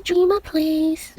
me dreamer, please.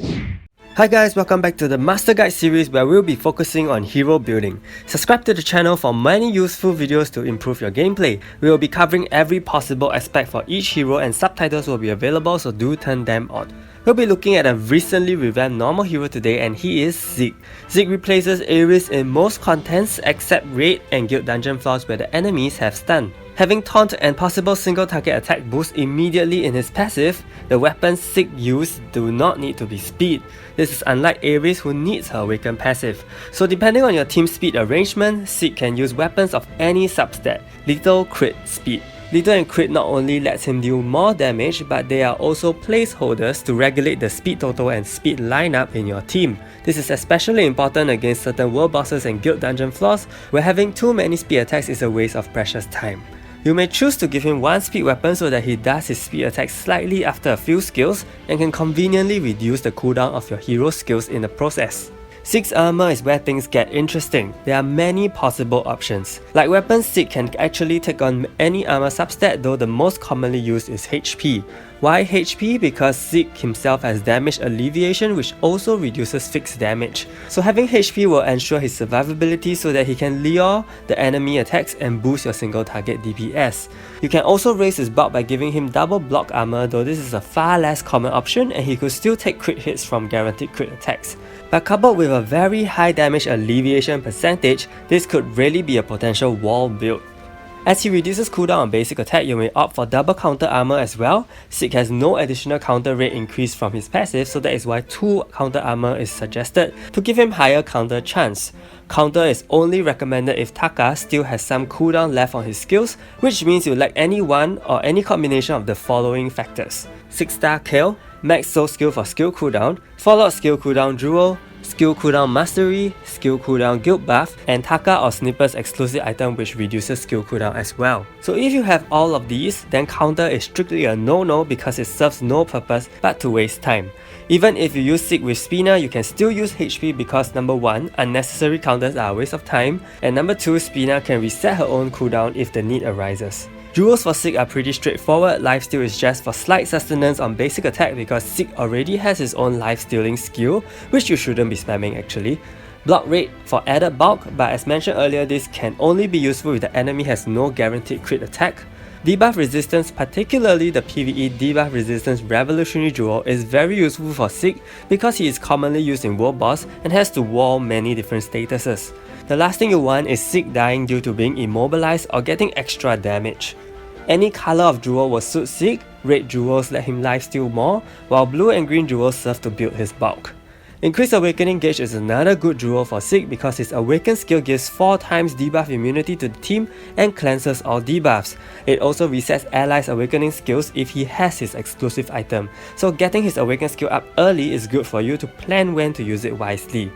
Hi guys, welcome back to the Master Guide series where we'll be focusing on hero building. Subscribe to the channel for many useful videos to improve your gameplay. We will be covering every possible aspect for each hero and subtitles will be available, so do turn them on. We'll be looking at a recently revamped normal hero today, and he is Sieg. Sieg replaces Aris in most contents except raid and guild dungeon floors where the enemies have stun. Having taunt and possible single target attack boost immediately in his passive, the weapons Sieg uses do not need to be speed. This is unlike Aris who needs her awaken passive. So depending on your team speed arrangement, Sieg can use weapons of any substat, lethal, crit, speed. Lethal and crit not only lets him deal more damage, but they are also placeholders to regulate the speed total and speed lineup in your team. This is especially important against certain world bosses and guild dungeon floors, where having too many speed attacks is a waste of precious time. You may choose to give him one speed weapon so that he does his speed attacks slightly after a few skills and can conveniently reduce the cooldown of your hero's skills in the process. Sieg's armor is where things get interesting. There are many possible options. Like weapons, Sieg can actually take on any armor substat, though the most commonly used is HP. Why HP? Because Sieg himself has damage alleviation, which also reduces fixed damage. So having HP will ensure his survivability so that he can lure the enemy attacks and boost your single target DPS. You can also raise his bulk by giving him double block armor, though this is a far less common option and he could still take crit hits from guaranteed crit attacks. But coupled with a very high damage alleviation percentage, this could really be a potential wall build. As he reduces cooldown on basic attack, you may opt for double counter armor as well. Sieg has no additional counter rate increase from his passive, so that is why 2 counter armor is suggested to give him higher counter chance. Counter is only recommended if Taka still has some cooldown left on his skills, which means you lack any one or any combination of the following factors: 6-star kill, max soul skill for skill cooldown, fallout skill cooldown duel, skill cooldown mastery, skill cooldown guild buff, and Taka or Snipper's exclusive item which reduces skill cooldown as well. So if you have all of these, then counter is strictly a no-no because it serves no purpose but to waste time. Even if you use Sieg with Spina, you can still use HP because number 1, unnecessary counters are a waste of time, and number 2, Spina can reset her own cooldown if the need arises. Duels for Sieg are pretty straightforward. Lifesteal is just for slight sustenance on basic attack because Sieg already has his own lifestealing skill, which you shouldn't be spamming actually. Block rate for added bulk, but as mentioned earlier, this can only be useful if the enemy has no guaranteed crit attack. Debuff resistance, particularly the PvE debuff resistance revolutionary duel, is very useful for Sieg because he is commonly used in world boss and has to wall many different statuses. The last thing you want is Sieg dying due to being immobilized or getting extra damage. Any color of jewel will suit Sieg. Red jewels let him lifesteal more, while blue and green jewels serve to build his bulk. Increased Awakening Gauge is another good jewel for Sieg because his Awaken skill gives 4 times debuff immunity to the team and cleanses all debuffs. It also resets allies' Awakening skills if he has his exclusive item, so getting his Awaken skill up early is good for you to plan when to use it wisely.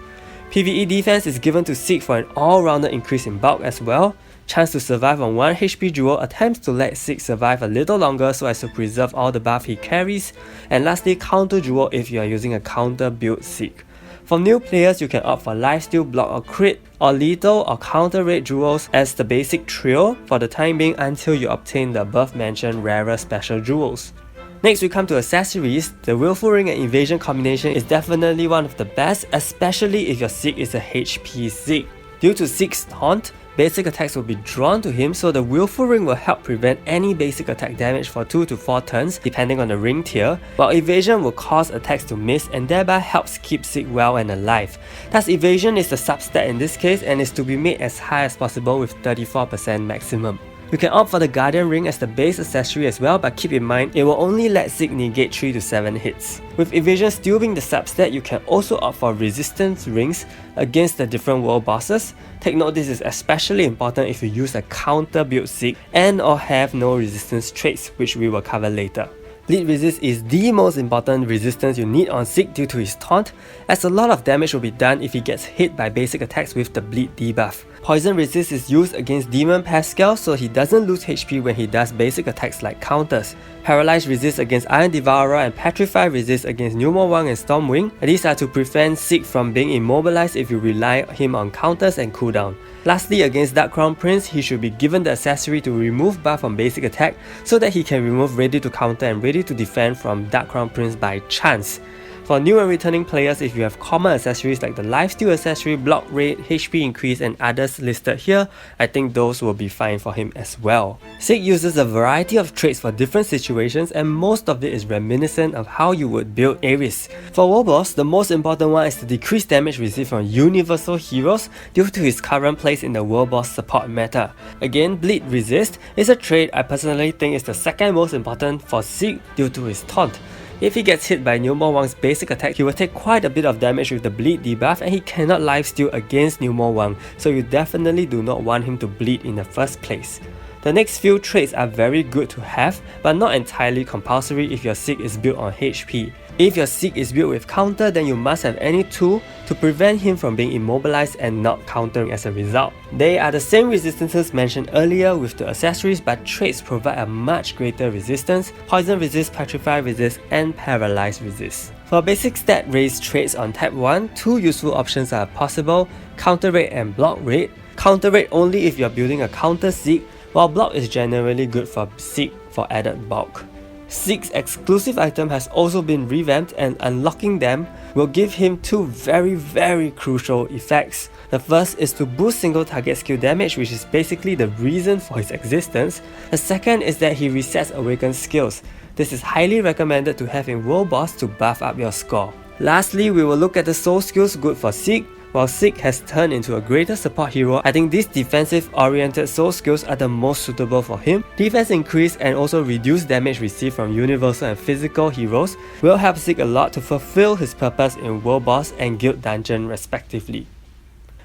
PvE defense is given to Sieg for an all-rounder increase in bulk as well. Chance to survive on 1 HP duel attempts to let Sieg survive a little longer so as to preserve all the buff he carries. And lastly, counter duel if you are using a counter build Sieg. For new players, you can opt for lifesteal, block or crit, or lethal or counter rate jewels as the basic trio for the time being until you obtain the above mentioned rarer special jewels. Next we come to accessories. The Willful Ring and Evasion combination is definitely one of the best, especially if your Sieg is a HP Sieg. Due to Sieg's taunt, basic attacks will be drawn to him, so the Willful Ring will help prevent any basic attack damage for 2 to 4 turns depending on the ring tier, while Evasion will cause attacks to miss and thereby helps keep Sieg well and alive. Thus Evasion is the substat in this case and is to be made as high as possible with 34% maximum. You can opt for the Guardian Ring as the base accessory as well, but keep in mind it will only let Sieg negate 3 to 7 hits. With Evasion still being the substat, you can also opt for resistance rings against the different world bosses. Take note, this is especially important if you use a counter build Sieg and or have no resistance traits, which we will cover later. Lead Resist is the most important resistance you need on Sieg due to his taunt, as a lot of damage will be done if he gets hit by basic attacks with the bleed debuff. Poison resist is used against Demon Pascal, so he doesn't lose HP when he does basic attacks like counters. Paralyze resist against Iron Devourer and Petrify resist against Pneumo Wang and Stormwing. These are to prevent Sieg from being immobilized if you rely him on counters and cooldown. Lastly, against Dark Crown Prince, he should be given the accessory to remove buff from basic attack so that he can remove ready to counter and ready to defend from Dark Crown Prince by chance. For new and returning players, if you have common accessories like the Lifesteal accessory, block rate, HP increase and others listed here, I think those will be fine for him as well. Sieg uses a variety of traits for different situations and most of it is reminiscent of how you would build Aris. For World Boss, the most important one is to decrease damage received from universal heroes due to his current place in the World Boss support meta. Again, Bleed Resist is a trait I personally think is the second most important for Sieg due to his taunt. If he gets hit by Pneumo Wang's basic attack, he will take quite a bit of damage with the bleed debuff and he cannot lifesteal against Pneumo Wang, so you definitely do not want him to bleed in the first place. The next few traits are very good to have, but not entirely compulsory if your Sieg is built on HP. If your Sieg is built with counter, then you must have any tool to prevent him from being immobilized and not countering as a result. They are the same resistances mentioned earlier with the accessories, but traits provide a much greater resistance: Poison resist, Petrify resist, and Paralyze resist. For basic stat raise traits on tab 1, two useful options are possible: counter rate and block rate. Counter rate only if you are building a counter Sieg, while block is generally good for Sieg for added bulk. Sieg's exclusive item has also been revamped and unlocking them will give him two very crucial effects. The first is to boost single target skill damage, which is basically the reason for his existence. The second is that he resets awakened skills. This is highly recommended to have in World Boss to buff up your score. Lastly, we will look at the soul skills good for Sieg. While Sieg has turned into a greater support hero, I think these defensive-oriented soul skills are the most suitable for him. Defense increase and also reduced damage received from universal and physical heroes will help Sieg a lot to fulfill his purpose in World Boss and Guild Dungeon respectively.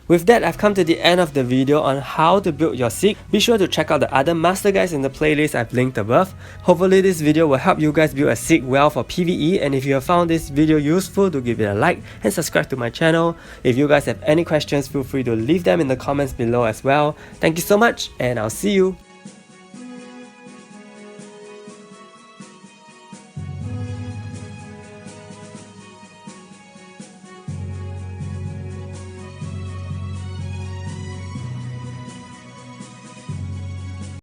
With that, I've come to the end of the video on how to build your Sieg. Be sure to check out the other master guides in the playlist I've linked above. Hopefully this video will help you guys build a Sieg well for PvE, and if you have found this video useful, do give it a like and subscribe to my channel. If you guys have any questions, feel free to leave them in the comments below as well. Thank you so much and I'll see you